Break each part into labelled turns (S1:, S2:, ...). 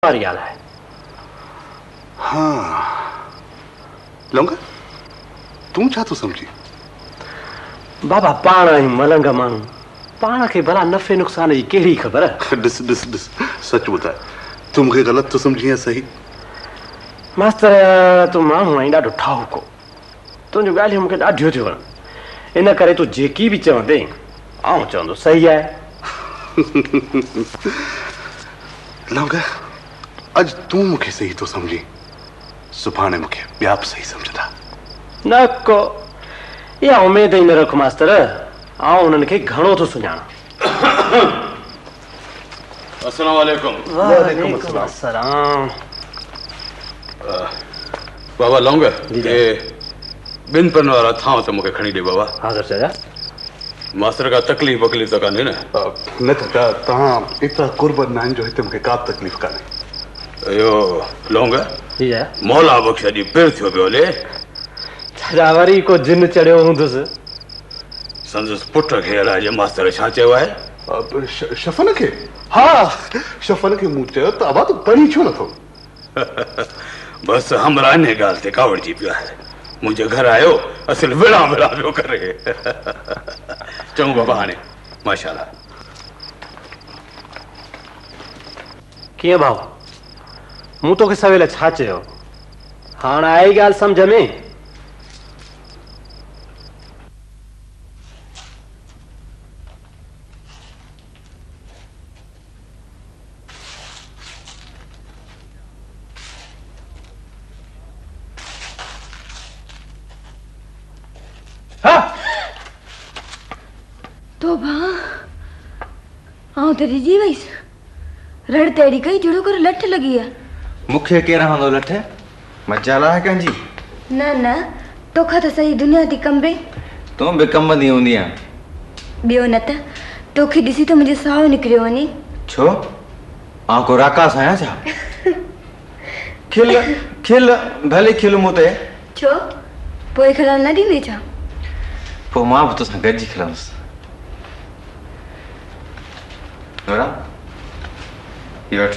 S1: वारी ॻाल्हि आहे।
S2: हाँ लौंगा तूं छा थो सम्झी?
S1: बाबा पाण आहियूं मलंग माण्हू, पाण खे भला नफ़े नुक़सान जी कहिड़ी ख़बर।
S2: ॾिस ॾिस ॾिस सच ॿुधाए, तूं मूंखे ग़लति थो सम्झी या सही?
S1: मास्तर तूं माण्हू आहीं ॾाढो ठाहूको, तुंहिंजूं ॻाल्हियूं मूंखे ॾाढियूं थियूं वणनि, इन करे तूं जेकी बि चवंदे आउं चवंदो सही आहे।
S2: लौंगा अॼु तूं मूंखे सही थो सम्झी, सुभाणे मूंखे ॿिया बि सही सम्झंदा।
S1: न को इहा उमेद ई न रख मास्तर, आउं उन्हनि खे घणो थो सुञाणां।
S3: अस्सलाम वालेकुम।
S1: वालेकुम अस्सलाम।
S3: बाबा लौंग ये ॿिनि पन वारा थांव त मूंखे खणी ॾे बाबा।
S1: हाज़िर चाचा।
S3: मास्तर का तकलीफ़ वकलीफ़ त कान्हे न?
S2: न चाचा, तव्हां एतिरा कुर्बन आहिनि जो हिते मूंखे का बि तकलीफ़ कान्हे।
S3: इहो लौंग
S1: जी है
S3: मौला बख़्श जी पिर थियो पियो हले।
S1: चाचा वरी को जिन चढ़ियो हूंदुसि।
S3: संदसि पुट खे अलाए मास्तर छा चयो आहे?
S2: शफ़न खे? हा शफ़न खे मूं चयो त अबा तूं पढ़ी छो नथो?
S3: बसि हमरा इन ॻाल्हि ते कावड़जी पियो आहे, मुंहिंजे घर आयो असल विड़ा विड़ा पियो करे। चऊं बाबा हाणे माशाल्लाह।
S1: कीअं भाउ, मूं तोखे सवेल छा चयो? हाणे आई ॻाल्हि सम्झ में?
S4: तो भां आउं त रिजी वईसि, रड़ तेड़ी कई जहिड़ो कर लठ लॻी आहे।
S5: मूंखे केरु हूंदो लठ? मजाल आहे कंहिंजी?
S4: न न तोखां त सही दुनिया थी कंबे।
S5: तूं बि कंबंदी हूंदी आहे।
S4: ॿियो न त तोखे ॾिसी त मुंहिंजो साहु निकिरियो वञे।
S5: छो आउं को राकास आहियां छा? खिल खिल भले खिल मूं ते।
S4: छो पोइ खिलण न ॾींदे छा?
S5: पोइ मां बि तोसां गॾिजी खिलंदुसि। नोरा ये वठ।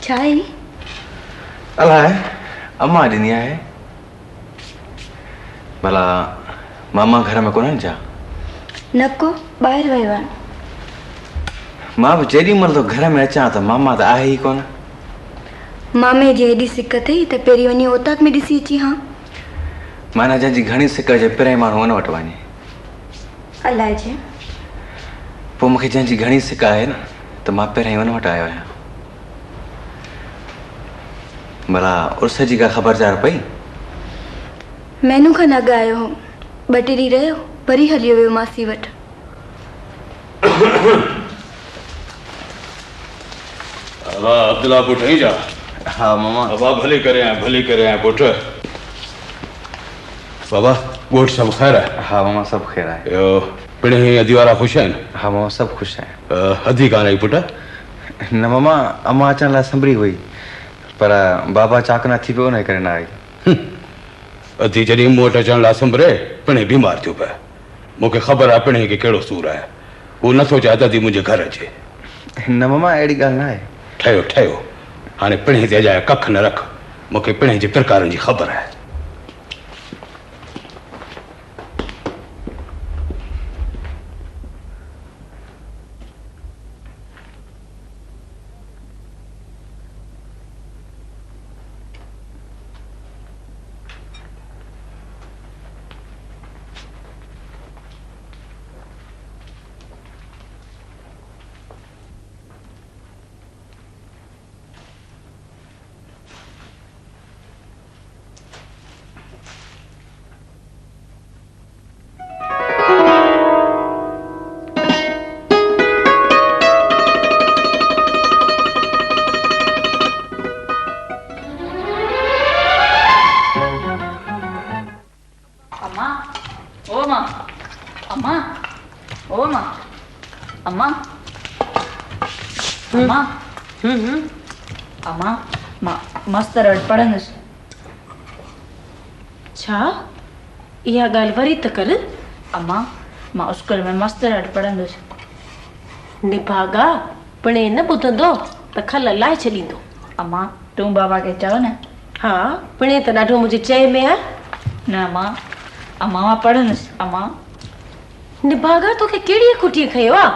S4: छा आहे?
S5: अलाए अम्मा ॾिनी आहे। भला मामा घर में कोन्हनि छा?
S4: न को ॿाहिरि वियो आहे।
S5: मां बि जेॾी महिल तो घर में अचां त मामा त आहे ई कोन।
S4: मामे जी हेॾी सिक अथई त पहिरीं वञी ओताक में ॾिसी अची। हा
S5: माना जंहिंजी घणी सिक हुजे पहिरें माण्हू हुन वटि वञे।
S4: अलाए जे
S5: पोइ मूंखे जंहिंजी घणी सिक आहे न त मां पहिरें हुन वटि आयो आहियां। भला उर्स जी का ख़बरचार पई?
S4: मैनू खां न आयो हो, ॿ टे ॾींहं रहियो वरी हलियो वियो मासी वटि।
S3: वाह अब्दुल्ला पुट ही जा।
S5: हाँ मामा।
S3: बाबा भले करे आए पुट। बाबा ॻोठ सभु ख़ैर आहे?
S5: हाँ मामा सब खैर आहे।
S3: यो पिणे अधी वारा ख़ुशि आहिनि?
S5: हाँ मामा सब खुश आहिनि।
S3: अधी कान आई पुट?
S5: न मामा अम्मा अचण लाइ संभरी हुई पर बाबा चाकना थी पियो न करे न आई।
S3: अधी जॾहिं मूं वटि अचण लाइ संभरे पिणे बीमार थियो पिया। मूंखे ख़बर आहे पिणे खे कहिड़ो सूरु आहे, हू नथो चाहे त अधी मुंहिंजे घर अचे।
S5: न मामा अहिड़ी ॻाल्हि न आहे।
S3: ठहियो ठहियो हाणे पिणे ते अजाए कख न रख, मूंखे पिणे जे प्रकारनि जी ख़बर आहे।
S4: अम्मा मास्तर वटि पढ़ंदुसि।
S6: छा इहा ॻाल्हि वरी त कर।
S4: अम्मा मां स्कूल में मास्तर वटि पढ़ंदुसि।
S6: निभागा पिणे न ॿुधंदो त खल लाहे छॾींदो।
S4: अम्मा तूं बाबा खे चओ न।
S6: हा पिणे त ॾाढो मुंहिंजे चए में आहे।
S4: न अम्मा अम्मा मां पढ़ंदसि। अम्मा
S6: निभागा तोखे कहिड़ी खुटीअ खयो आहे?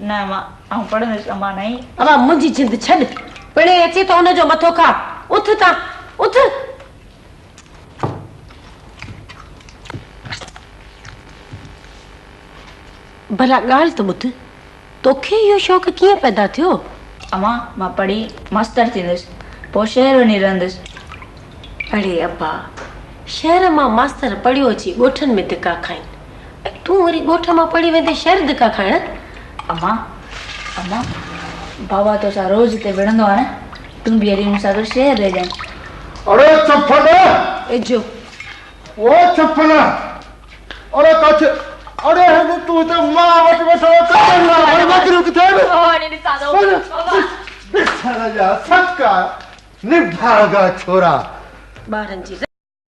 S4: न अम्मा आउं पढ़ंदसि। अम्मा नहीं।
S6: अम्मा मुंहिंजी जिंद छॾ, पिणे अचे त हुनजो मथो खा। उथ ता उथ। भला ॻाल्हि त ॿुध, तोखे इहो शौक़ु कीअं पैदा थियो?
S4: अम्मा मां पढ़ी मास्टर थींदसि, पोइ शहर वञी रहंदसि।
S6: अड़े अब्बा, शहर मां मास्तर पढ़ियो अची ॻोठनि में धिका खाइनि, ऐं तूं वरी ॻोठ मां पढ़ी वेंदे शहर धिका खाइण?
S4: अम्मा अम्मा बाबा तो सां रोज़ हिते विढ़ंदो आहे न, तूं बि अहिड़ी मूंसां गॾु शहर रहिजांइ।
S7: अरे चप्पल
S6: एजो
S7: ओ चप्पल अरे कछ अरे हनु तू तो मां वट वेठो कटला अरे मकरू किथे साला जा सका निभागा छोरा
S6: ॿारनि जी